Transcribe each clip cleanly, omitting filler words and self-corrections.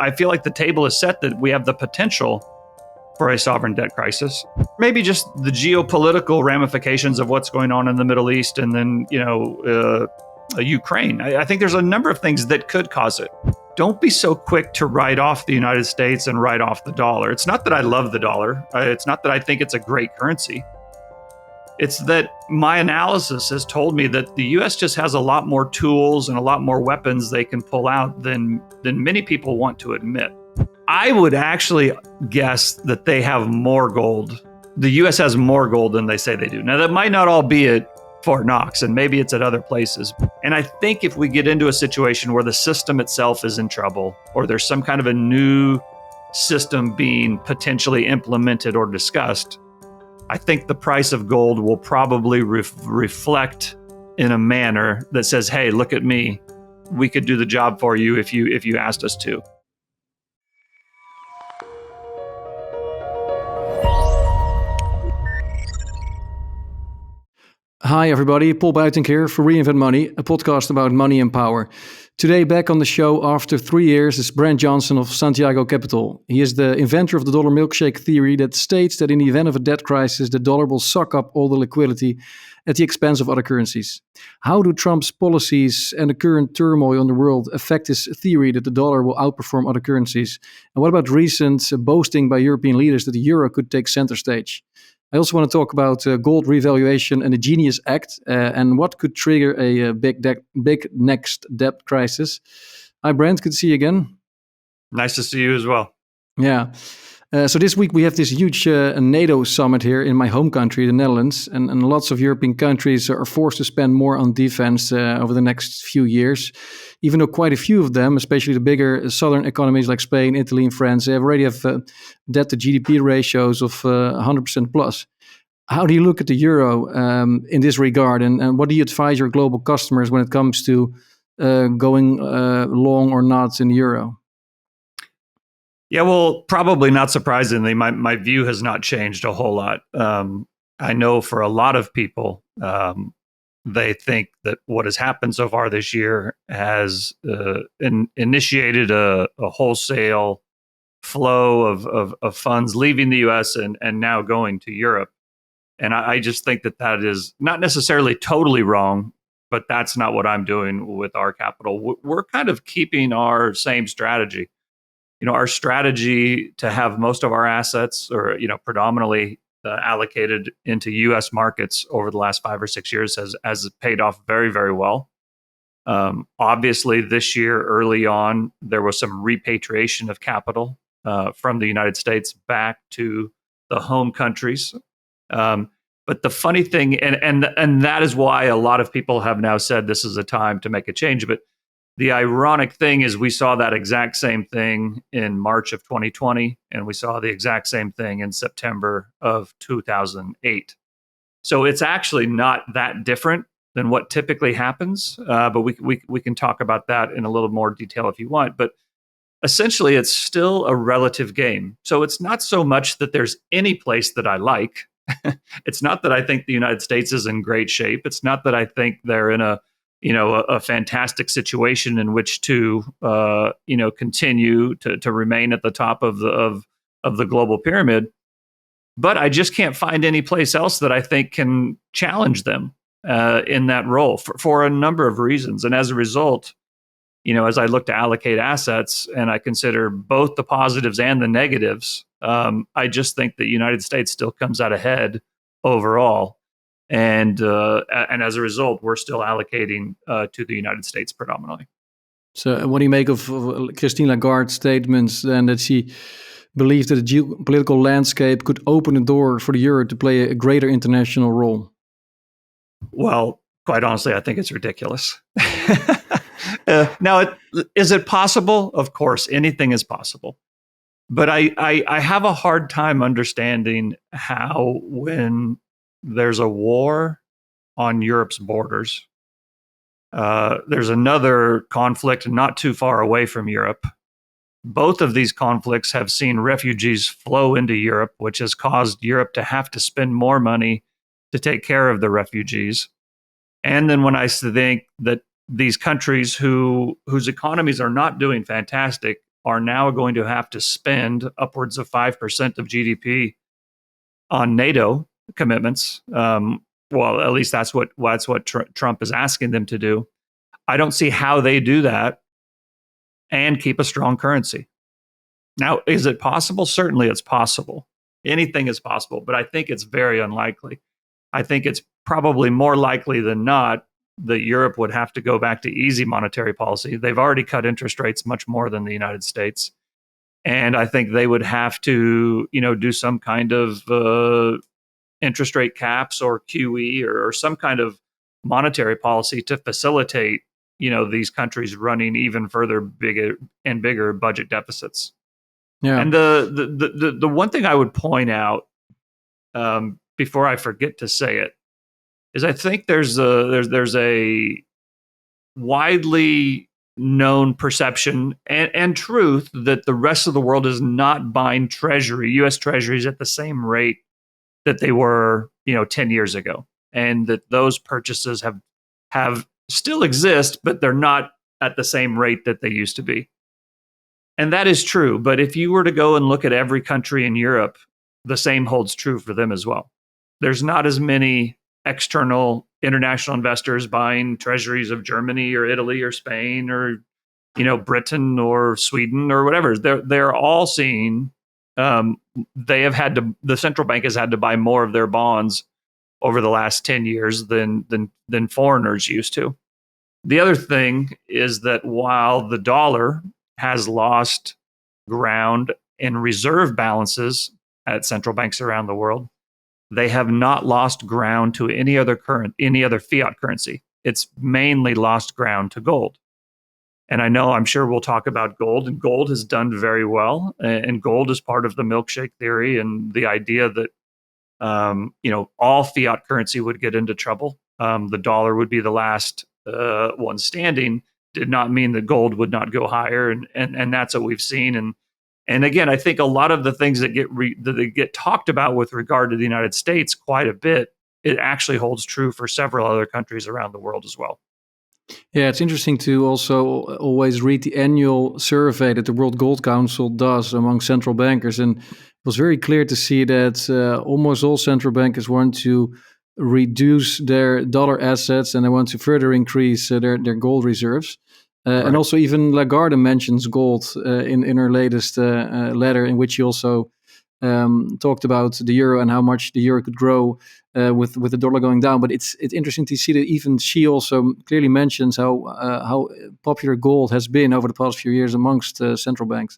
I feel like the table is set that we have the potential for a sovereign debt crisis. Maybe just the geopolitical ramifications of what's going on in the Middle East and then, Ukraine. I think there's a number of things that could cause it. Don't be so quick to write off the United States and write off the dollar. It's not that I love the dollar. It's not that I think it's a great currency. It's that my analysis has told me that the US just has a lot more tools and a lot more weapons they can pull out than many people want to admit. I would actually guess that they have more gold. The US has more gold than they say they do. Now, that might not all be at Fort Knox, and maybe it's at other places. And I think if we get into a situation where the system itself is in trouble, or there's some kind of a new system being potentially implemented or discussed, I think the price of gold will probably reflect in a manner that says, hey, look at me. We could do the job for you if you asked us to. Hi everybody, Paul Buitink here for Reinvent Money, a podcast about money and power. Today back on the show after 3 years is Brent Johnson of Santiago Capital. He is the inventor of the Dollar Milkshake Theory that states that in the event of a debt crisis, the dollar will suck up all the liquidity at the expense of other currencies. How do Trump's policies and the current turmoil in the world affect this theory that the dollar will outperform other currencies? And what about recent boasting by European leaders that the euro could take center stage? I also want to talk about gold revaluation and the Genius Act and what could trigger a big next debt crisis. Hi, Brent. Good to see you again. Nice to see you as well. Yeah. So this week we have this huge NATO summit here in my home country, the Netherlands, and lots of European countries are forced to spend more on defense over the next few years, even though quite a few of them, especially the bigger southern economies like Spain, Italy, and France, they already have debt to GDP ratios of 100% plus. How do you look at the euro in this regard, and what do you advise your global customers when it comes to going long or not in the euro? Yeah, well, probably not surprisingly, my view has not changed a whole lot. I know for a lot of people, they think that what has happened so far this year has initiated a wholesale flow of funds leaving the US and now going to Europe. And I just think that is not necessarily totally wrong, but that's not what I'm doing with our capital. We're kind of keeping our same strategy. Our strategy to have most of our assets or, predominantly allocated into U.S. markets over the last 5 or 6 years has paid off very, very well. Obviously, this year, early on, there was some repatriation of capital from the United States back to the home countries. But the funny thing, and that is why a lot of people have now said this is a time to make a change. But the ironic thing is we saw that exact same thing in March of 2020, and we saw the exact same thing in September of 2008. So it's actually not that different than what typically happens, but we can talk about that in a little more detail if you want. But essentially, it's still a relative game. So it's not so much that there's any place that I like. It's not that I think the United States is in great shape. It's not that I think they're in a fantastic situation in which to continue to remain at the top of the global pyramid. But I just can't find any place else that I think can challenge them in that role for a number of reasons. And as a result, as I look to allocate assets and I consider both the positives and the negatives, I just think the United States still comes out ahead overall. And as a result, we're still allocating to the United States predominantly. So what do you make of Christine Lagarde's statements then that she believes that the geopolitical landscape could open the door for the euro to play a greater international role? Well, quite honestly, I think it's ridiculous. Now, is it possible? Of course, anything is possible. But I have a hard time understanding how when there's a war on Europe's borders, there's another conflict not too far away from Europe. Both of these conflicts have seen refugees flow into Europe, which has caused Europe to have to spend more money to take care of the refugees. And then when I think that these countries whose economies are not doing fantastic are now going to have to spend upwards of 5% of GDP on NATO commitments. Well, at least that's what Trump is asking them to do. I don't see how they do that and keep a strong currency. Now, is it possible? Certainly it's possible. Anything is possible, but I think it's very unlikely. I think it's probably more likely than not that Europe would have to go back to easy monetary policy. They've already cut interest rates much more than the United States. And I think they would have to, do some kind of interest rate caps or QE or some kind of monetary policy to facilitate, these countries running even further bigger budget deficits. Yeah. And the one thing I would point out before I forget to say it is I think there's a widely known perception and truth that the rest of the world is not buying U.S. treasuries at the same rate that they were, 10 years ago, and that those purchases have still exist, but they're not at the same rate that they used to be. And that is true. But if you were to go and look at every country in Europe, the same holds true for them as well. There's not as many external international investors buying treasuries of Germany or Italy or Spain or, Britain or Sweden or whatever. They're all seeing the central bank has had to buy more of their bonds over the last 10 years than foreigners used to. The other thing is that while the dollar has lost ground in reserve balances at central banks around the world, they have not lost ground to any other fiat currency. It's mainly lost ground to gold. And I'm sure we'll talk about gold, and gold has done very well. And gold is part of the milkshake theory and the idea that all fiat currency would get into trouble. The dollar would be the last one standing. Did not mean that gold would not go higher, and that's what we've seen. And again, I think a lot of the things that get talked about with regard to the United States quite a bit, it actually holds true for several other countries around the world as well. Yeah, it's interesting to also always read the annual survey that the World Gold Council does among central bankers. And it was very clear to see that almost all central bankers want to reduce their dollar assets and they want to further increase their gold reserves. Right. And also even Lagarde mentions gold in her latest letter, in which she also talked about the euro and how much the euro could grow with the dollar going down. But it's interesting to see that even she also clearly mentions how popular gold has been over the past few years amongst central banks.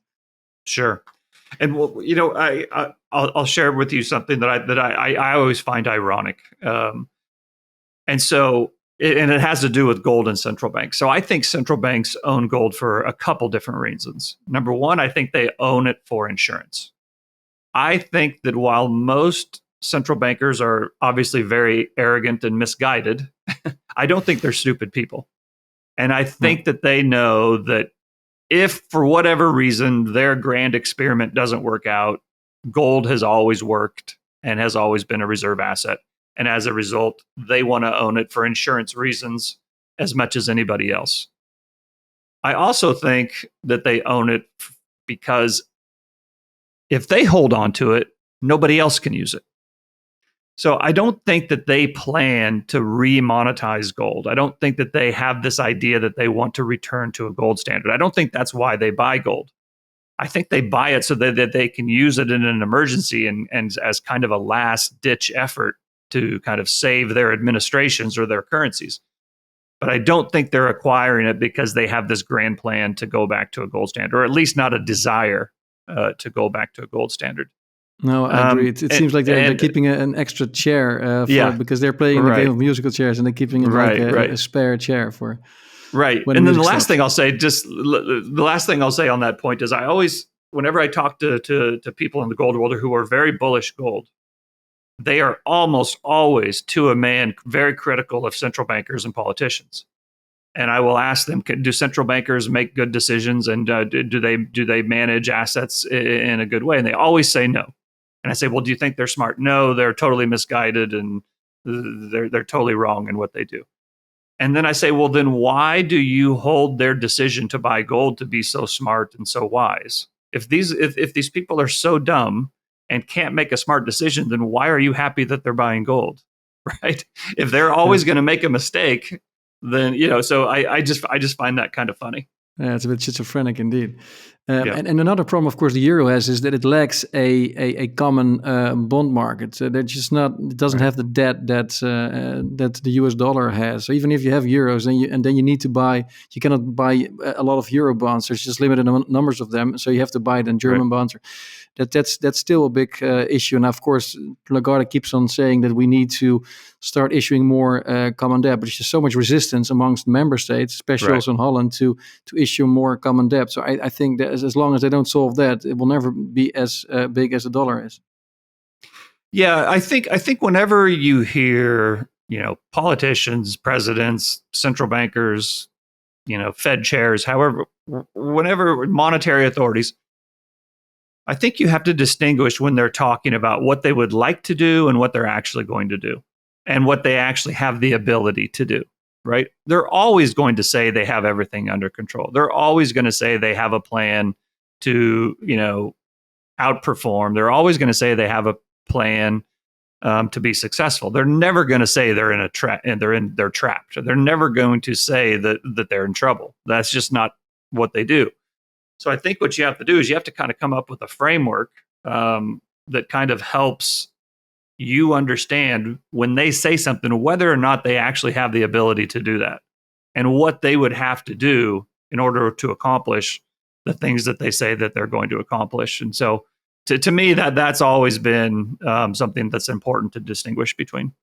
Sure, and I'll share with you something that I always find ironic, and so. And it has to do with gold and central banks. So I think central banks own gold for a couple different reasons. Number one, I think they own it for insurance. I think that while most central bankers are obviously very arrogant and misguided, I don't think they're stupid people. And I think that they know that if for whatever reason their grand experiment doesn't work out, gold has always worked and has always been a reserve asset. And as a result, they want to own it for insurance reasons as much as anybody else. I also think that they own it because if they hold on to it, nobody else can use it. So I don't think that they plan to remonetize gold. I don't think that they have this idea that they want to return to a gold standard. I don't think that's why they buy gold. I think they buy it so that they can use it in an emergency and as kind of a last ditch effort to kind of save their administrations or their currencies. But I don't think they're acquiring it because they have this grand plan to go back to a gold standard, or at least not a desire to go back to a gold standard. No, I agree. It seems like they're keeping an extra chair because they're playing the game of musical chairs and they're keeping it a spare chair for. Right. And then the last thing I'll say, on that point is I always, whenever I talk to people in the gold world who are very bullish gold, they are almost always, to a man, very critical of central bankers and politicians. And I will ask them, do central bankers make good decisions, and do they manage assets in a good way? And they always say no. And I say, well, do you think they're smart? No, they're totally misguided, and they're totally wrong in what they do. And then I say, well, then why do you hold their decision to buy gold to be so smart and so wise? If these people are so dumb and can't make a smart decision, then why are you happy that they're buying gold? Right? If they're always going to make a mistake, then so I just find that kind of funny. Yeah, it's a bit schizophrenic indeed. Yeah. And another problem, of course, the euro has is that it lacks a common bond market. They're just not. It doesn't have the debt that the US dollar has. So even if you have euros, then you need to buy. You cannot buy a lot of euro bonds. There's just limited numbers of them. So you have to buy then German bonds. That's still a big issue. And of course, Lagarde keeps on saying that we need to start issuing more common debt, but there's just so much resistance amongst member states, especially also in Holland, to issue more common debt. So I think that as long as they don't solve that, it will never be as big as the dollar is. Yeah, I think whenever you hear politicians, presidents, central bankers, Fed chairs, however, whenever monetary authorities, I think you have to distinguish when they're talking about what they would like to do and what they're actually going to do and what they actually have the ability to do, right? They're always going to say they have everything under control. They're always going to say they have a plan to, outperform. They're always going to say they have a plan to be successful. They're never going to say they're in a trap and they're trapped. They're never going to say that they're in trouble. That's just not what they do. So I think what you have to do is you have to kind of come up with a framework that kind of helps you understand when they say something, whether or not they actually have the ability to do that and what they would have to do in order to accomplish the things that they say that they're going to accomplish. And so to me, that's always been something that's important to distinguish between.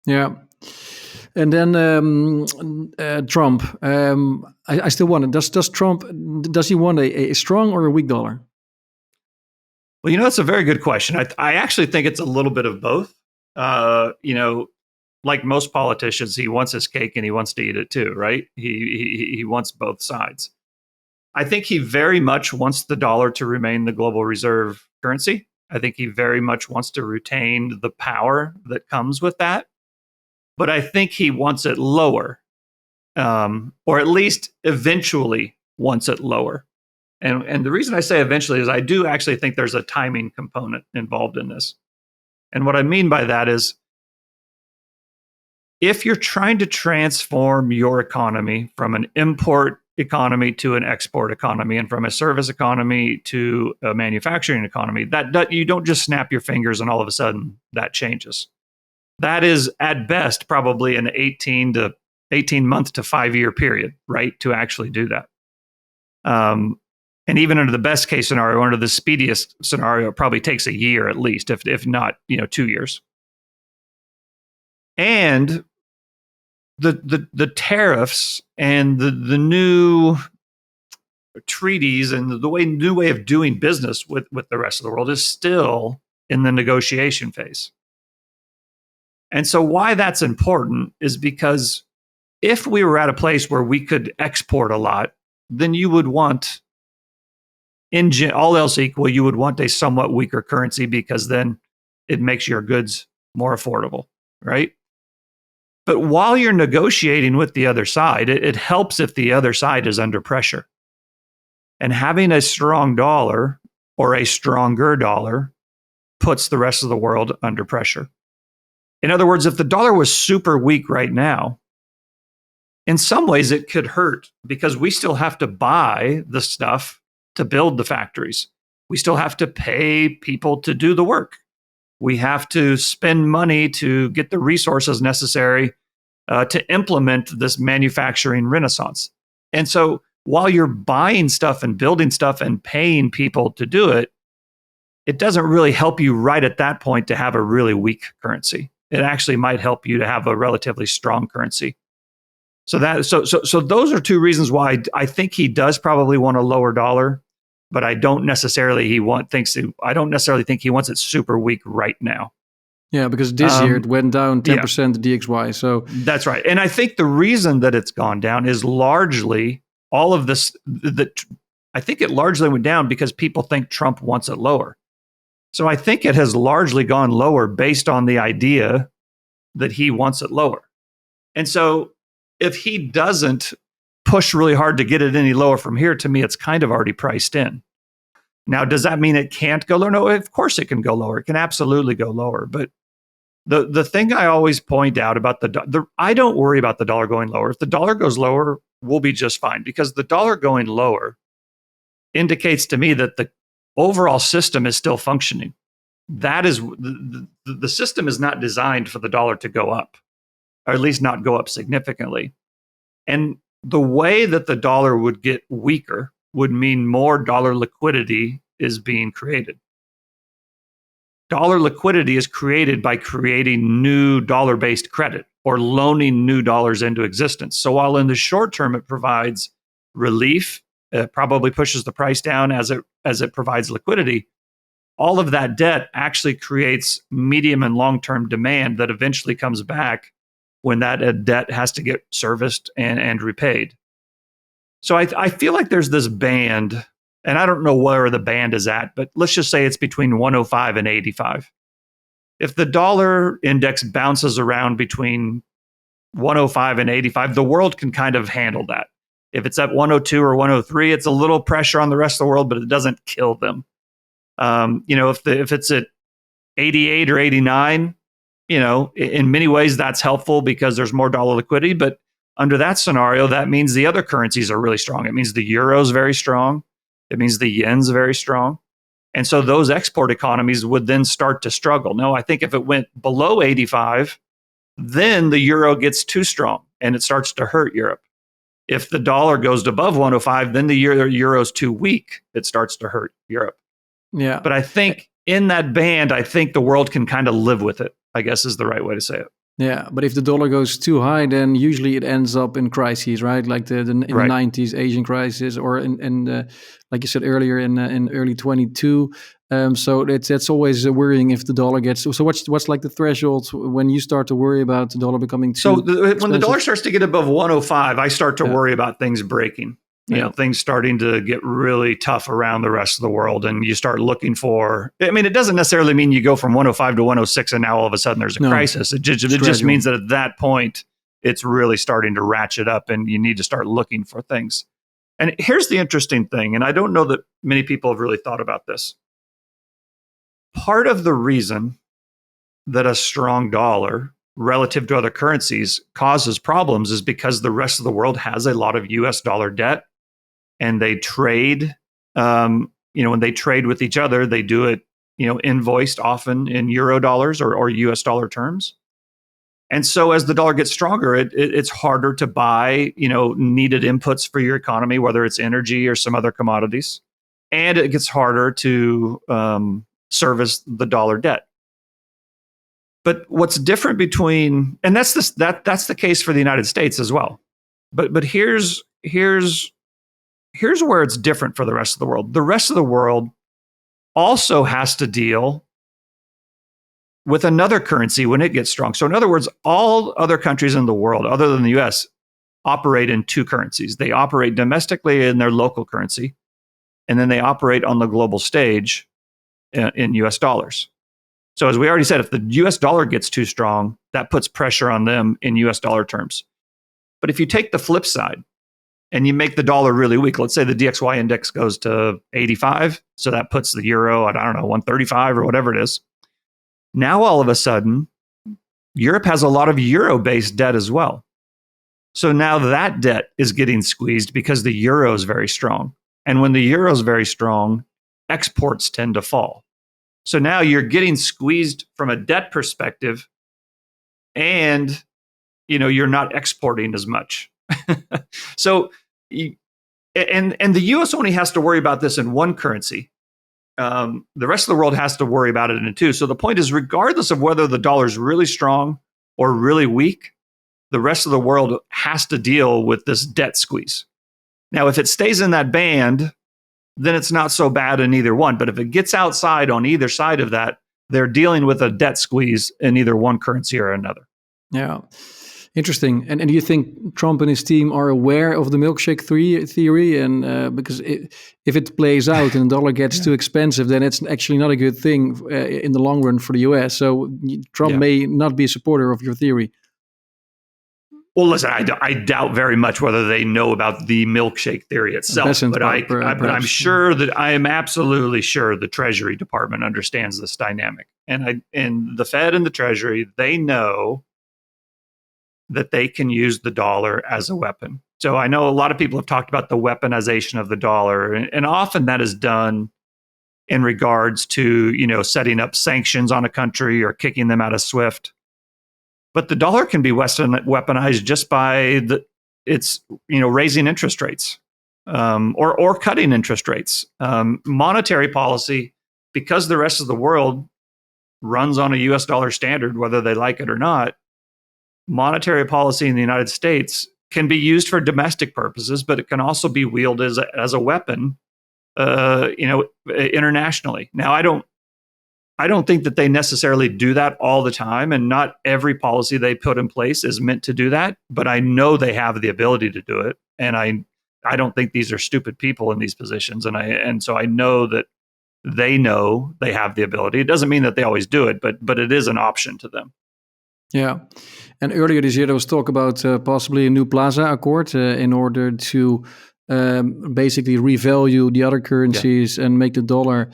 Yeah. And then Trump. I still wonder, does Trump, does he want a strong or a weak dollar? Well, that's a very good question. I actually think it's a little bit of both. Like most politicians, he wants his cake and he wants to eat it too, right? He wants both sides. I think he very much wants the dollar to remain the global reserve currency. I think he very much wants to retain the power that comes with that. But I think he wants it lower, or at least eventually wants it lower. And the reason I say eventually is I do actually think there's a timing component involved in this. And what I mean by that is if you're trying to transform your economy from an import economy to an export economy and from a service economy to a manufacturing economy, that you don't just snap your fingers and all of a sudden that changes. That is at best probably an 18 month to 5 year period, right, to actually do that. And even under the best case scenario, under the speediest scenario, it probably takes a year at least, if not 2 years. And the tariffs and the new treaties and the new way of doing business with the rest of the world is still in the negotiation phase. And so why that's important is because if we were at a place where we could export a lot, then you would want, all else equal, you would want a somewhat weaker currency because then it makes your goods more affordable, right? But while you're negotiating with the other side, it helps if the other side is under pressure. And having a strong dollar or a stronger dollar puts the rest of the world under pressure. In other words, if the dollar was super weak right now, in some ways it could hurt because we still have to buy the stuff to build the factories. We still have to pay people to do the work. We have to spend money to get the resources necessary to implement this manufacturing renaissance. And so while you're buying stuff and building stuff and paying people to do it, it doesn't really help you right at that point to have a really weak currency. It actually might help you to have a relatively strong currency. So those are two reasons why I think he does probably want a lower dollar, but I don't necessarily think he wants it super weak right now. Yeah, because this year it went down 10% DXY. So that's right. And I think the reason that it's gone down is largely all of this. I think it largely went down because people think Trump wants it lower. So I think it has largely gone lower based on the idea that he wants it lower. And so if he doesn't push really hard to get it any lower from here, to me, it's kind of already priced in. Now, does that mean it can't go lower? No, of course it can go lower. It can absolutely go lower. But the thing I always point out about I don't worry about the dollar going lower. If the dollar goes lower, we'll be just fine, because the dollar going lower indicates to me that the overall system is still functioning. That is, the system is not designed for the dollar to go up, or at least not go up significantly. And the way that the dollar would get weaker would mean more dollar liquidity is being created. Dollar liquidity is created by creating new dollar-based credit or loaning new dollars into existence. So while in the short term it provides relief, it probably pushes the price down as it provides liquidity, all of that debt actually creates medium and long-term demand that eventually comes back when that debt has to get serviced and repaid. So I feel like there's this band, and I don't know where the band is at, but let's just say it's between 105 and 85. If the dollar index bounces around between 105 and 85, the world can kind of handle that. If it's at 102 or 103, it's a little pressure on the rest of the world, but it doesn't kill them. If it's at 88 or 89, in many ways that's helpful because there's more dollar liquidity. But under that scenario, that means the other currencies are really strong. It means the euro is very strong. It means the yen's very strong. And so those export economies would then start to struggle. Now, I think if it went below 85, then the euro gets too strong and it starts to hurt Europe. If the dollar goes above 105, then the euro's too weak. It starts to hurt Europe. Yeah. But I think in that band, I think the world can kind of live with it, I guess is the right way to say it. Yeah, but if the dollar goes too high, then usually it ends up in crises, right? Like in the 90s Asian crisis, or in like you said earlier in early 22. So that's always worrying if the dollar gets. So what's like the threshold when you start to worry about the dollar becoming too expensive? When the dollar starts to get above 105, I start to worry about things breaking. Things starting to get really tough around the rest of the world. And you start looking for, it doesn't necessarily mean you go from 105 to 106 and now all of a sudden there's a crisis. It just means that at that point, it's really starting to ratchet up and you need to start looking for things. And here's the interesting thing, and I don't know that many people have really thought about this. Part of the reason that a strong dollar relative to other currencies causes problems is because the rest of the world has a lot of US dollar debt. And they trade, when they trade with each other, they do it, invoiced often in eurodollars or US dollar terms. And so as the dollar gets stronger, it's harder to buy, needed inputs for your economy, whether it's energy or some other commodities. And it gets harder to service the dollar debt. But what's different between, and that's the case for the United States as well. But here's where it's different for the rest of the world. The rest of the world also has to deal with another currency when it gets strong. So in other words, all other countries in the world, other than the US, operate in two currencies. They operate domestically in their local currency, and then they operate on the global stage in US dollars. So as we already said, if the US dollar gets too strong, that puts pressure on them in US dollar terms. But if you take the flip side, and you make the dollar really weak, let's say the DXY index goes to 85, so that puts the euro at, 135 or whatever it is. Now, all of a sudden, Europe has a lot of euro-based debt as well. So now that debt is getting squeezed because the euro is very strong. And when the euro is very strong, exports tend to fall. So now you're getting squeezed from a debt perspective, and you're not exporting as much. So, and the U.S. only has to worry about this in one currency. The rest of the world has to worry about it in two. So the point is, regardless of whether the dollar is really strong or really weak, the rest of the world has to deal with this debt squeeze. Now, if it stays in that band, then it's not so bad in either one. But if it gets outside on either side of that, they're dealing with a debt squeeze in either one currency or another. Yeah. Interesting. And do you think Trump and his team are aware of the milkshake theory? And because if it plays out and the dollar gets too expensive, then it's actually not a good thing in the long run for the US. So Trump may not be a supporter of your theory. Well, listen, I doubt very much whether they know about the milkshake theory itself, but I'm sure that I am absolutely sure the Treasury Department understands this dynamic, and the Fed and the Treasury, they know that they can use the dollar as a weapon. So I know a lot of people have talked about the weaponization of the dollar, and often that is done in regards to, setting up sanctions on a country or kicking them out of SWIFT. But the dollar can be weaponized just by raising interest rates or cutting interest rates. Monetary policy, because the rest of the world runs on a US dollar standard, whether they like it or not, monetary policy in the United States can be used for domestic purposes, but it can also be wielded as a weapon, internationally. Now, I don't think that they necessarily do that all the time, and not every policy they put in place is meant to do that. But I know they have the ability to do it, and I don't think these are stupid people in these positions, and so I know that they know they have the ability. It doesn't mean that they always do it, but it is an option to them. Yeah. And earlier this year, there was talk about possibly a new Plaza Accord in order to basically revalue the other currencies and make the dollar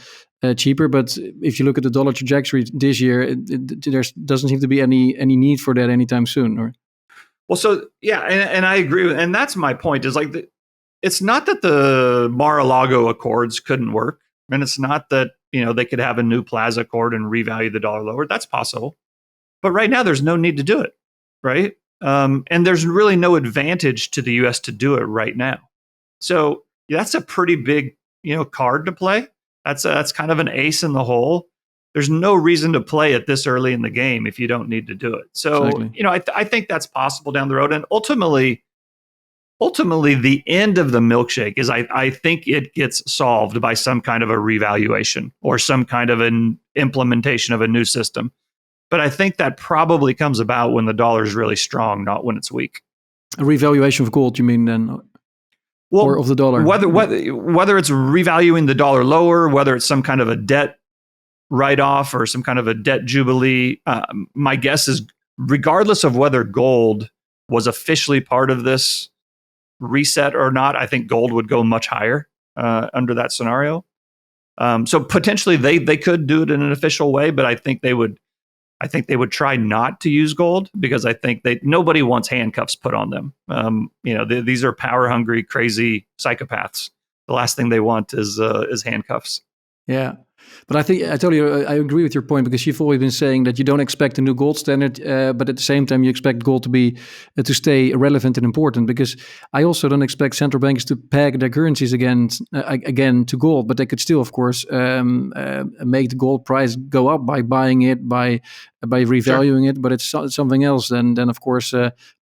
cheaper. But if you look at the dollar trajectory this year, there doesn't seem to be any need for that anytime soon. Or? Well, so, yeah, and I agree. And that's my point, is like, it's not that the Mar-a-Lago Accords couldn't work. And it's not that, they could have a new Plaza Accord and revalue the dollar lower. That's possible. But right now, there's no need to do it, right? And there's really no advantage to the U.S. to do it right now. So that's a pretty big, card to play. That's kind of an ace in the hole. There's no reason to play it this early in the game if you don't need to do it. So, exactly. I think that's possible down the road. And ultimately, the end of the milkshake is I think it gets solved by some kind of a revaluation or some kind of an implementation of a new system. But I think that probably comes about when the dollar is really strong, not when it's weak. A revaluation of gold, you mean then? Well, or of the dollar? Whether it's revaluing the dollar lower, whether it's some kind of a debt write-off or some kind of a debt jubilee, my guess is regardless of whether gold was officially part of this reset or not, I think gold would go much higher under that scenario. So potentially they could do it in an official way, but I think they would try not to use gold because I think nobody wants handcuffs put on them. These are power-hungry, crazy psychopaths. The last thing they want is handcuffs. Yeah, but I think I agree with your point, because you've always been saying that you don't expect a new gold standard, but at the same time you expect gold to stay relevant and important. Because I also don't expect central banks to peg their currencies again to gold, but they could still, of course, make the gold price go up by buying it, by revaluing it. But it's something else than of course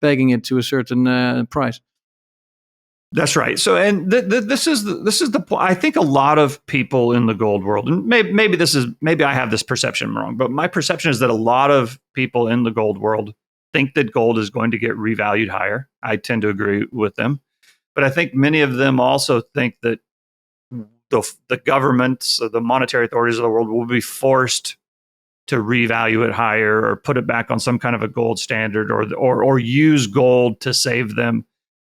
pegging it to a certain price. That's right. So, and this is the point. I think a lot of people in the gold world, and maybe I have this perception wrong, but my perception is that a lot of people in the gold world think that gold is going to get revalued higher. I tend to agree with them, but I think many of them also think that the governments, the monetary authorities of the world, will be forced to revalue it higher or put it back on some kind of a gold standard, or use gold to save them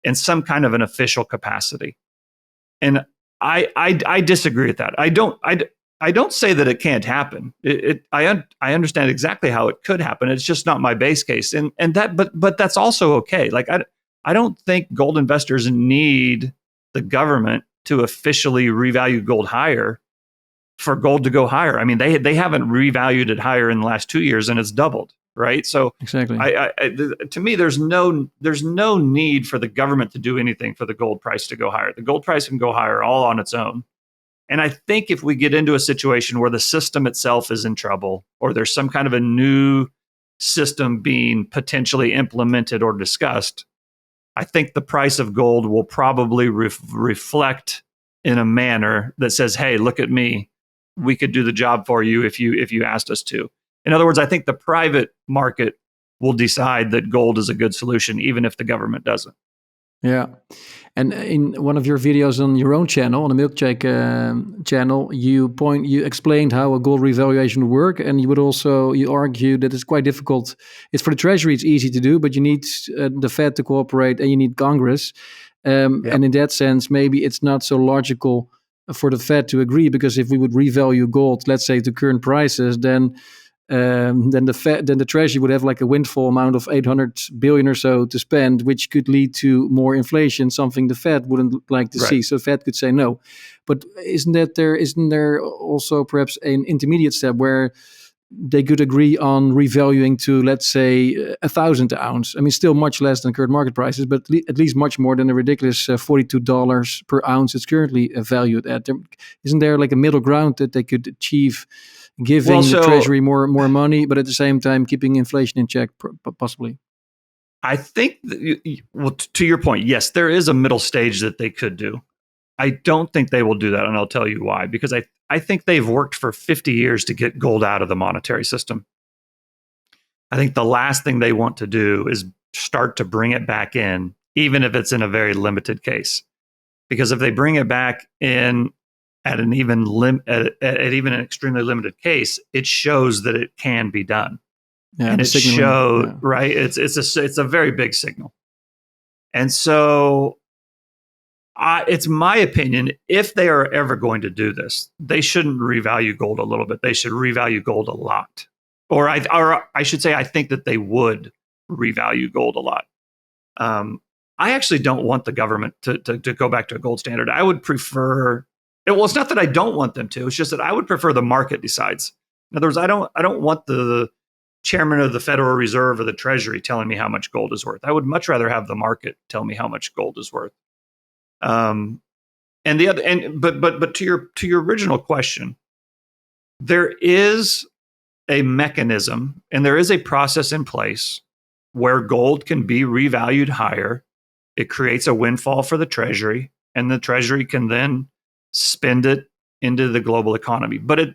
in some kind of an official capacity. And I disagree with that. I don't say that it can't happen. I understand exactly how it could happen. It's just not my base case. But that's also okay. Like I don't think gold investors need the government to officially revalue gold higher for gold to go higher. I mean, they haven't revalued it higher in the last 2 years, and it's doubled. Right. So exactly. To me, there's no need for the government to do anything for the gold price to go higher. The gold price can go higher all on its own. And I think if we get into a situation where the system itself is in trouble, or there's some kind of a new system being potentially implemented or discussed, I think the price of gold will probably reflect in a manner that says, hey, look at me. We could do the job for you if you asked us to. In other words, I think the private market will decide that gold is a good solution, even if the government doesn't. Yeah. And in one of your videos on your own channel, on the Milkshake channel, you explained how a gold revaluation would work, and you argue that it's quite difficult. It's for the Treasury, it's easy to do, but you need the Fed to cooperate, and you need Congress. And in that sense, maybe it's not so logical for the Fed to agree, because if we would revalue gold, let's say to current prices, then the Treasury would have like a windfall amount of 800 billion or so to spend, which could lead to more inflation, something the Fed wouldn't like to see. So Fed could say no. But isn't there also perhaps an intermediate step where they could agree on revaluing to, let's say, 1,000 an ounce? I mean, still much less than current market prices, but at least much more than the ridiculous $42 per ounce it's currently valued at. Isn't there like a middle ground that they could achieve, giving the Treasury more money, but at the same time keeping inflation in check, possibly? I think, to your point, yes, there is a middle stage that they could do. I don't think they will do that, and I'll tell you why. Because I think they've worked for 50 years to get gold out of the monetary system. I think the last thing they want to do is start to bring it back in, even if it's in a very limited case. Because if they bring it back in at an even even an extremely limited case, it shows that it can be done. Yeah, and it showed, right? It's a very big signal. And so it's my opinion, if they are ever going to do this, they shouldn't revalue gold a little bit. They should revalue gold a lot. Or I should say, I think that they would revalue gold a lot. I actually don't want the government to go back to a gold standard. I would prefer, well, it's not that I don't want them to, it's just that I would prefer the market decides. In other words, I don't want the chairman of the Federal Reserve or the Treasury telling me how much gold is worth. I would much rather have the market tell me how much gold is worth. But to your original question, there is a mechanism and there is a process in place where gold can be revalued higher. It creates a windfall for the Treasury, and the Treasury can then spend it into the global economy. But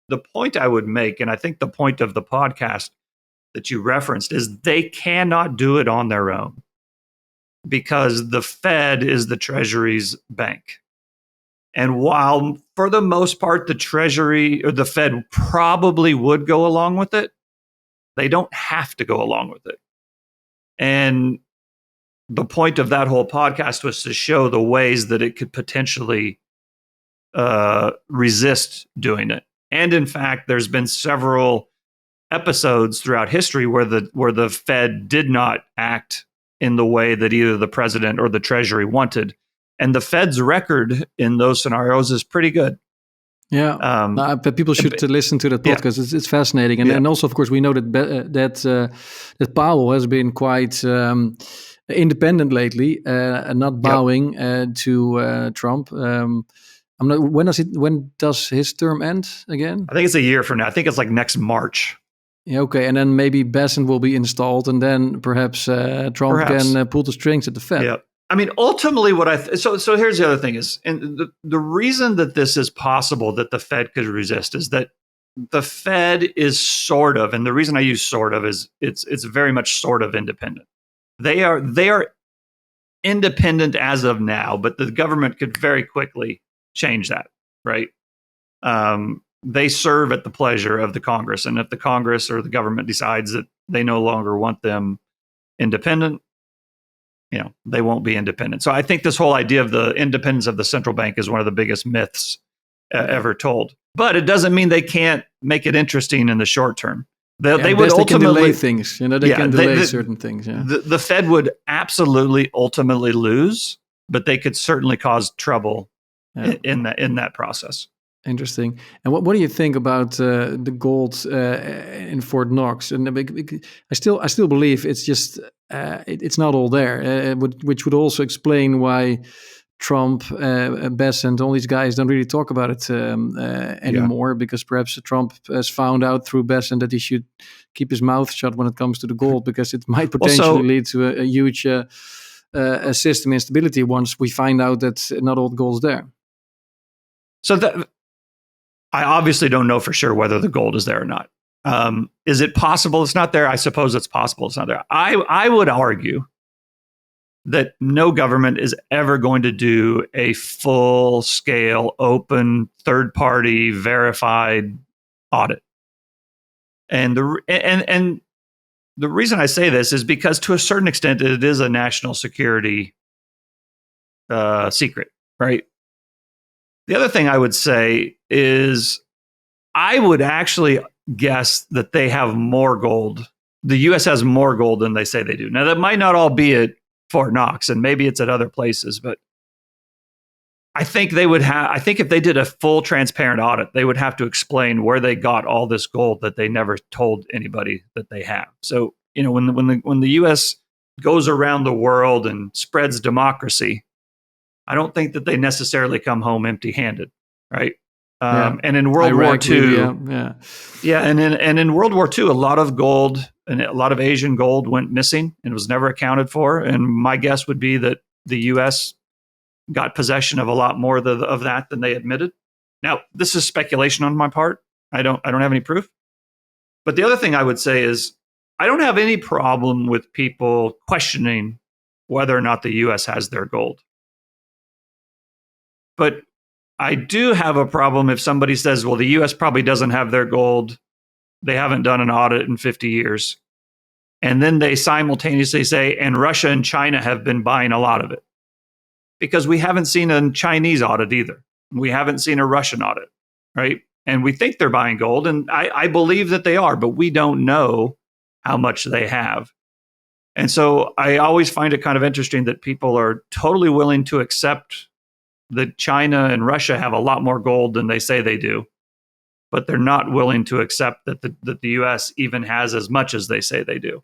the point I would make, and I think the point of the podcast that you referenced, is they cannot do it on their own, because the Fed is the Treasury's bank. And while for the most part the Treasury or the Fed probably would go along with it, they don't have to go along with it. And the point of that whole podcast was to show the ways that it could potentially resist doing it. And in fact, there's been several episodes throughout history where the Fed did not act in the way that either the president or the Treasury wanted. And the Fed's record in those scenarios is pretty good. Yeah, but people should listen to that podcast. Yeah. It's fascinating, and also, of course, we know that Powell has been quite independent lately, and not bowing to Trump. I'm not. When does his term end again? I think it's a year from now. I think it's like next March. Yeah, okay, and then maybe Besant will be installed, and then perhaps Trump can pull the strings at the Fed. Yeah. I mean, ultimately, so here's the other thing is, and the reason that this is possible that the Fed could resist is that the Fed is sort of, and the reason I use sort of is it's very much sort of independent. They are independent as of now, but the government could very quickly change that, right? They serve at the pleasure of the Congress, and if the Congress or the government decides that they no longer want them independent, they won't be independent. So I think this whole idea of the independence of the central bank is one of the biggest myths ever told. But it doesn't mean they can't make it interesting in the short term. They would ultimately can delay things. They can delay certain things. Yeah. The Fed would absolutely ultimately lose, but they could certainly cause trouble in that process. Interesting. And what do you think about the gold in Fort Knox? And I still believe it's just it's not all there, which would also explain why Trump, Besant, all these guys don't really talk about it anymore, because perhaps Trump has found out through Besant that he should keep his mouth shut when it comes to the gold, because it might potentially lead to a huge system instability once we find out that not all the gold's there. So I obviously don't know for sure whether the gold is there or not. Is it possible it's not there? I suppose it's possible it's not there. I would argue that no government is ever going to do a full-scale, open, third-party, verified audit. And the reason I say this is because, to a certain extent, it is a national security secret, right? The other thing I would say is I would actually guess that they have more gold. The U.S. has more gold than they say they do. Now, that might not all be at Fort Knox, and maybe it's at other places, but I think they would have. I think if they did a full transparent audit, they would have to explain where they got all this gold that they never told anybody that they have. So, when the U.S. goes around the world and spreads democracy, I don't think that they necessarily come home empty-handed, right? And in World War II, and in World War II, a lot of gold and a lot of Asian gold went missing and was never accounted for. And my guess would be that the U.S. got possession of a lot more of that than they admitted. Now, this is speculation on my part. I don't have any proof. But the other thing I would say is I don't have any problem with people questioning whether or not the U.S. has their gold. But I do have a problem if somebody says, well, the U.S. probably doesn't have their gold. They haven't done an audit in 50 years. And then they simultaneously say, and Russia and China have been buying a lot of it. Because we haven't seen a Chinese audit either. We haven't seen a Russian audit, right? And we think they're buying gold, and I believe that they are, but we don't know how much they have. And so I always find it kind of interesting that people are totally willing to accept that China and Russia have a lot more gold than they say they do, but they're not willing to accept that the U.S. even has as much as they say they do.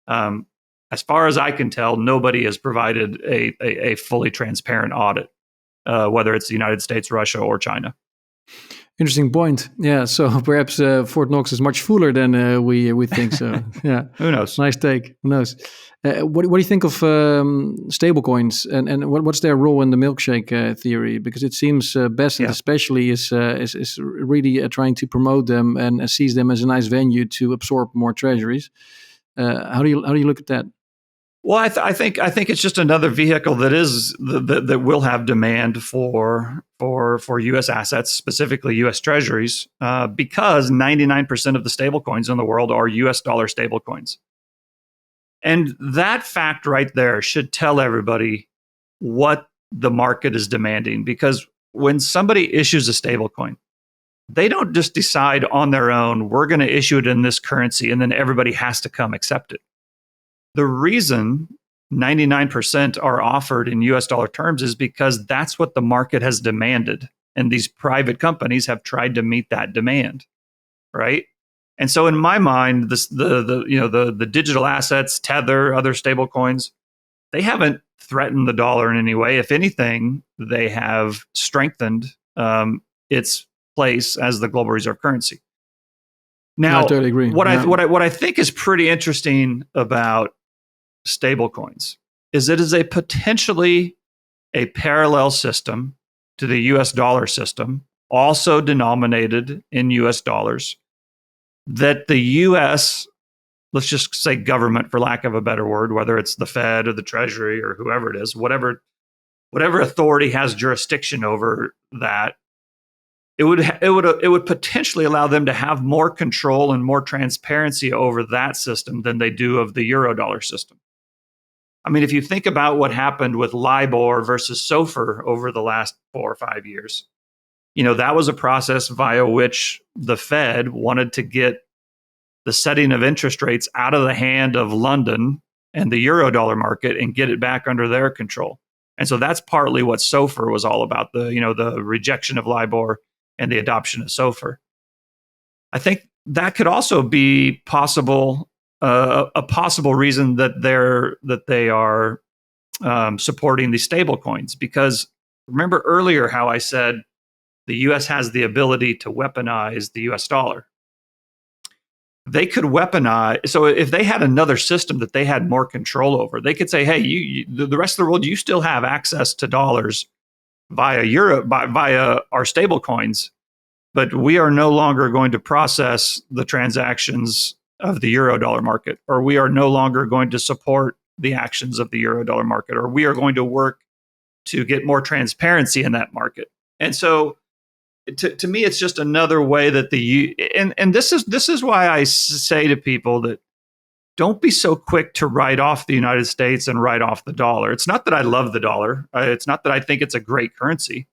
As far as I can tell, nobody has provided a fully transparent audit, whether it's the United States, Russia, or China. Interesting point. Yeah, so perhaps Fort Knox is much fuller than we think. So yeah, who knows? Nice take. Who knows? What do you think of stablecoins and what's their role in the milkshake theory? Because it seems Best especially is really trying to promote them and sees them as a nice venue to absorb more treasuries. How do you look at that? Well, I think it's just another vehicle that will have demand for U.S. assets, specifically U.S. Treasuries, because 99% of the stablecoins in the world are U.S. dollar stablecoins, and that fact right there should tell everybody what the market is demanding. Because when somebody issues a stablecoin, they don't just decide on their own, we're going to issue it in this currency, and then everybody has to come accept it. The reason 99% are offered in US dollar terms is because that's what the market has demanded. And these private companies have tried to meet that demand, right? And so in my mind, the digital assets, Tether, other stable coins, they haven't threatened the dollar in any way. If anything, they have strengthened its place as the global reserve currency. Now, I totally agree. What I think is pretty interesting about stablecoins is it is a potentially a parallel system to the US dollar system, also denominated in US dollars, that the US, let's just say government for lack of a better word, whether it's the Fed or the Treasury or whoever it is, whatever authority has jurisdiction over that, it would potentially allow them to have more control and more transparency over that system than they do of the eurodollar system. I mean, if you think about what happened with LIBOR versus SOFR over the last 4 or 5 years, that was a process via which the Fed wanted to get the setting of interest rates out of the hand of London and the eurodollar market and get it back under their control. And so that's partly what SOFR was all about, the rejection of LIBOR and the adoption of SOFR. I think that could also be possible. A possible reason that they are supporting these stable coins, because remember earlier how I said the U.S. has the ability to weaponize the U.S. dollar. They could weaponize. So if they had another system that they had more control over, they could say, hey, the rest of the world, you still have access to dollars via our stable coins, but we are no longer going to process the transactions of the eurodollar market, or we are no longer going to support the actions of the eurodollar market, or we are going to work to get more transparency in that market. And so to me, it's just another way that and this is why I say to people that don't be so quick to write off the United States and write off the dollar. It's not that I love the dollar. It's not that I think it's a great currency.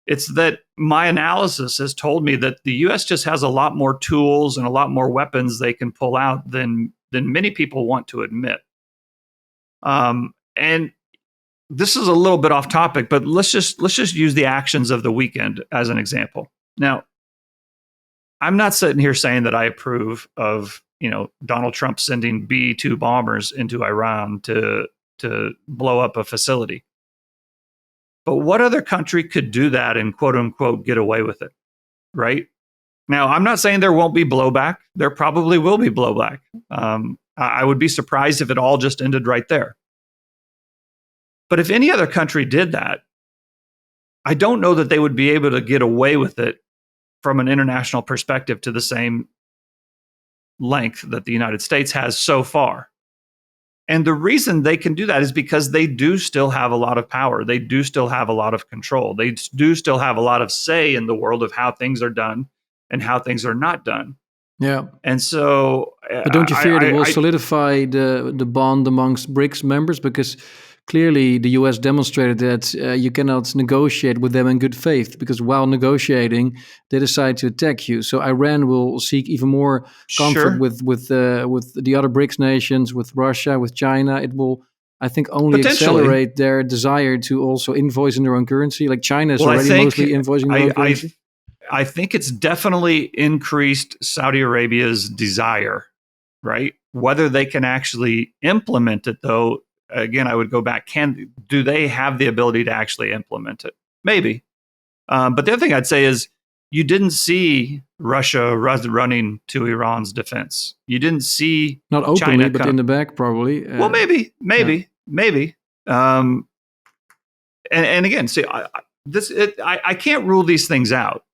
It's that my analysis has told me that the U.S. just has a lot more tools and a lot more weapons they can pull out than many people want to admit. And this is a little bit off topic, but let's just use the actions of the weekend as an example. Now, I'm not sitting here saying that I approve of Donald Trump sending B-2 bombers into Iran to blow up a facility. But what other country could do that and quote unquote get away with it, right? Now, I'm not saying there won't be blowback. There probably will be blowback. I would be surprised if it all just ended right there. But if any other country did that, I don't know that they would be able to get away with it from an international perspective to the same length that the United States has so far. And the reason they can do that is because they do still have a lot of power. They do still have a lot of control. They do still have a lot of say in the world of how things are done and how things are not done. Yeah. And so... But don't you fear it will solidify the bond amongst BRICS members? Because clearly the US demonstrated that you cannot negotiate with them in good faith, because while negotiating, they decide to attack you. So Iran will seek even more comfort with the other BRICS nations, with Russia, with China. It will, I think, only accelerate their desire to also invoice in their own currency. Like China is already mostly invoicing their own currency. I think it's definitely increased Saudi Arabia's desire, right? Whether they can actually implement it, though, again, I would go back. Do they have the ability to actually implement it? Maybe. But the other thing I'd say is you didn't see Russia running to Iran's defense. You didn't see not openly, China but in the back, probably. Well, maybe. And again, see, I can't rule these things out.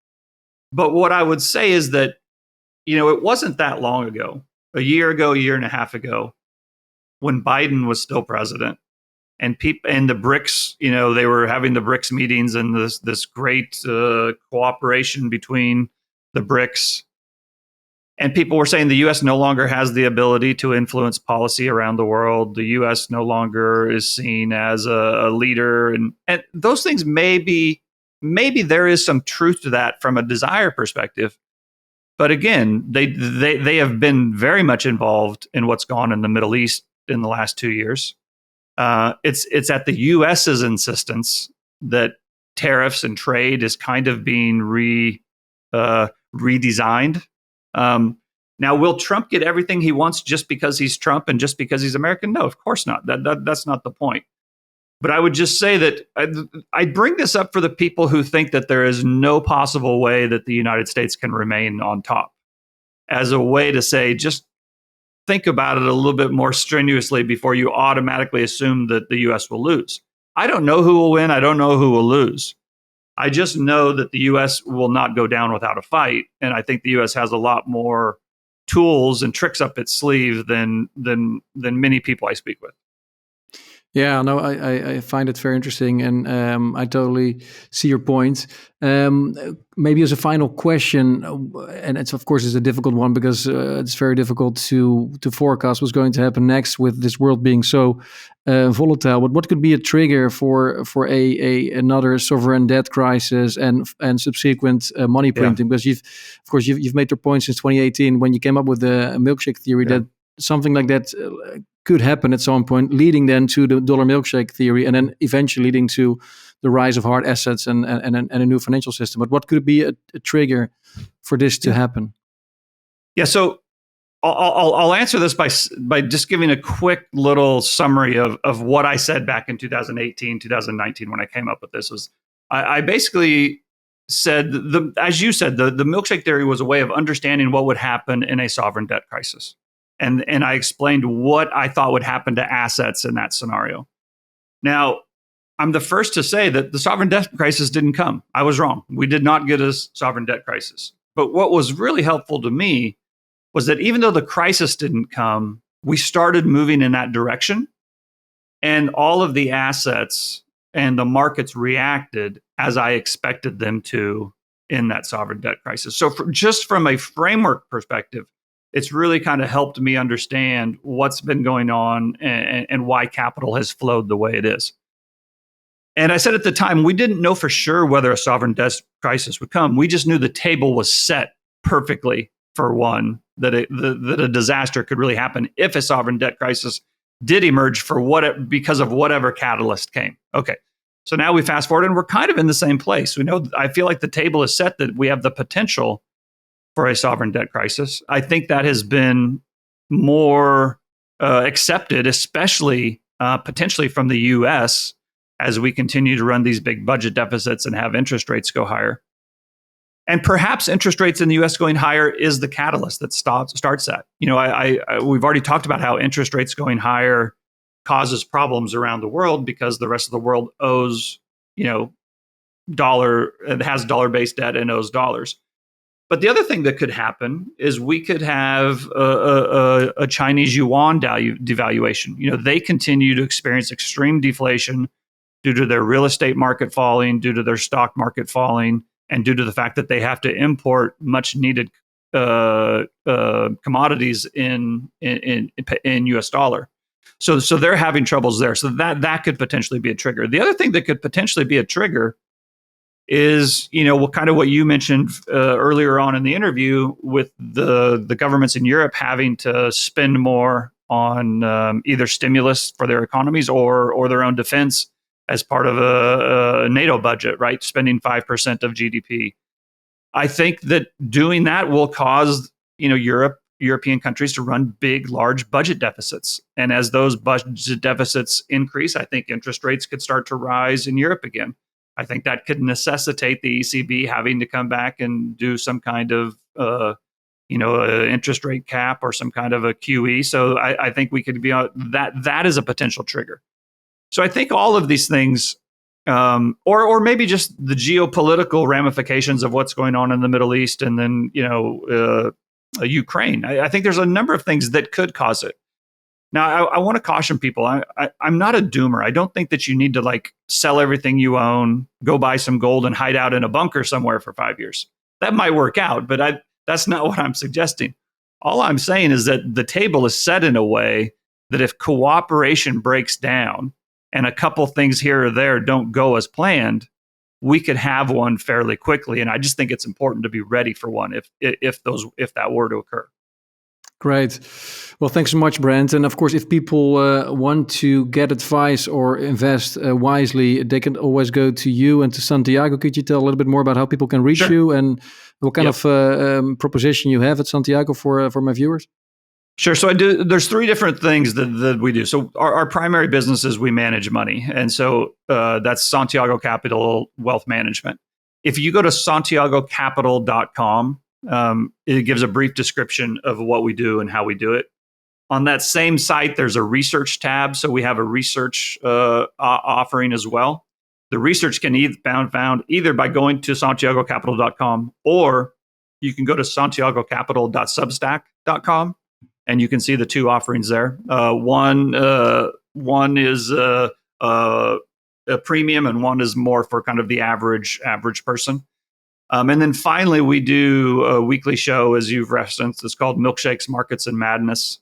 But what I would say is that, it wasn't that long ago, a year and a half ago, when Biden was still president, and the BRICS, they were having the BRICS meetings and this great cooperation between the BRICS, and people were saying the U.S. no longer has the ability to influence policy around the world. The U.S. no longer is seen as a leader, and those things maybe there is some truth to that from a desire perspective. But again, they have been very much involved in what's gone in the Middle East in the last 2 years. It's at the U.S.'s insistence that tariffs and trade is kind of being redesigned. Now, will Trump get everything he wants just because he's Trump and just because he's American? No, of course not. That's not the point. But I would just say that I bring this up for the people who think that there is no possible way that the United States can remain on top, as a way to say, just think about it a little bit more strenuously before you automatically assume that the U.S. will lose. I don't know who will win. I don't know who will lose. I just know that the U.S. will not go down without a fight. And I think the U.S. has a lot more tools and tricks up its sleeve than many people I speak with. Yeah, no, I find it very interesting, and I totally see your point. Maybe as a final question, and it's of course a difficult one because it's very difficult to forecast what's going to happen next with this world being so volatile. But what could be a trigger for another sovereign debt crisis and subsequent money printing? Yeah. Because you've made your point since 2018 when you came up with the milkshake theory that something like that could happen at some point, leading then to the dollar milkshake theory, and then eventually leading to the rise of hard assets and a new financial system. But what could be a trigger for this to happen? Yeah, so I'll answer this by just giving a quick little summary of what I said back in 2018, 2019 when I came up with this. I basically said, as you said, the milkshake theory was a way of understanding what would happen in a sovereign debt crisis. And I explained what I thought would happen to assets in that scenario. Now, I'm the first to say that the sovereign debt crisis didn't come. I was wrong. We did not get a sovereign debt crisis. But what was really helpful to me was that even though the crisis didn't come, we started moving in that direction, and all of the assets and the markets reacted as I expected them to in that sovereign debt crisis. So just from a framework perspective, it's really kind of helped me understand what's been going on and why capital has flowed the way it is. And I said at the time, we didn't know for sure whether a sovereign debt crisis would come. We just knew the table was set perfectly for one, that a disaster could really happen if a sovereign debt crisis did emerge because of whatever catalyst came. Okay, so now we fast forward and we're kind of in the same place. We know, I feel like the table is set that we have the potential for a sovereign debt crisis. I think that has been more accepted, especially potentially from the US, as we continue to run these big budget deficits and have interest rates go higher. And perhaps interest rates in the US going higher is the catalyst that starts that. We've already talked about how interest rates going higher causes problems around the world because the rest of the world owes, it has dollar-based debt and owes dollars. But the other thing that could happen is we could have a Chinese yuan devaluation. They continue to experience extreme deflation due to their real estate market falling, due to their stock market falling, and due to the fact that they have to import much needed commodities in US dollar. So they're having troubles there. So that could potentially be a trigger. The other thing that could potentially be a trigger is, kind of what you mentioned earlier on in the interview with the governments in Europe having to spend more on either stimulus for their economies or their own defense as part of a NATO budget, right? Spending 5% of GDP. I think that doing that will cause, European countries to run big, large budget deficits. And as those budget deficits increase, I think interest rates could start to rise in Europe again. I think that could necessitate the ECB having to come back and do some kind of, interest rate cap or some kind of a QE. So I think we could be that is a potential trigger. So I think all of these things, or maybe just the geopolitical ramifications of what's going on in the Middle East, and then Ukraine. I think there's a number of things that could cause it. Now, I want to caution people. I'm not a doomer. I don't think that you need to sell everything you own, go buy some gold, and hide out in a bunker somewhere for 5 years. That might work out, but that's not what I'm suggesting. All I'm saying is that the table is set in a way that if cooperation breaks down, and a couple things here or there don't go as planned, we could have one fairly quickly. And I just think it's important to be ready for one if that were to occur. Great. Well, thanks so much, Brent. And of course, if people want to get advice or invest wisely, they can always go to you and to Santiago. Could you tell a little bit more about how people can reach you and what kind of proposition you have at Santiago for my viewers? Sure. So there's three different things that we do. So our primary business is we manage money. And so that's Santiago Capital Wealth Management. If you go to santiagocapital.com, it gives a brief description of what we do and how we do it. On that same site, there's a research tab. So we have a research offering as well. The research can be found either by going to santiagocapital.com, or you can go to santiagocapital.substack.com. And you can see the two offerings there. One is a premium, and one is more for kind of the average person. And then finally, we do a weekly show, as you've referenced. It's called Milkshakes, Markets, and Madness.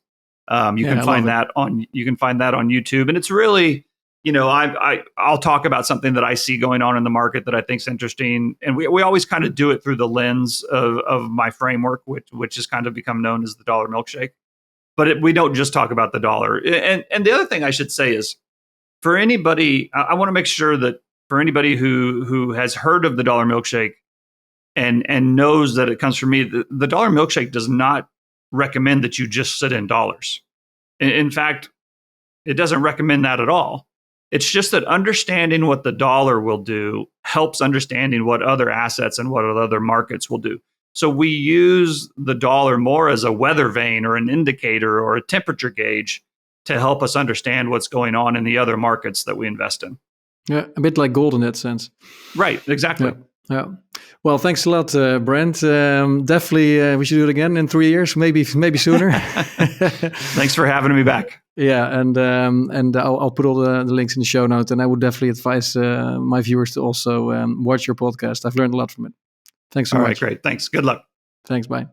You can find that on YouTube, and it's really, I'll talk about something that I see going on in the market that I think is interesting, and we always kind of do it through the lens of my framework, which has kind of become known as the Dollar Milkshake. But we don't just talk about the dollar. And the other thing I should say is, for anybody, I want to make sure that for anybody who has heard of the Dollar Milkshake and knows that it comes from me, the Dollar Milkshake does not recommend that you just sit in dollars. In fact, it doesn't recommend that at all. It's just that understanding what the dollar will do helps understanding what other assets and what other markets will do. So we use the dollar more as a weather vane or an indicator or a temperature gauge to help us understand what's going on in the other markets that we invest in. Yeah, a bit like gold in that sense. Right, exactly. Yeah. Well, thanks a lot, Brent. Definitely, we should do it again in 3 years, maybe sooner. Thanks for having me back. Yeah, and I'll put all the links in the show notes, and I would definitely advise my viewers to also watch your podcast. I've learned a lot from it. Thanks so much. All right, great. Thanks. Good luck. Thanks. Bye.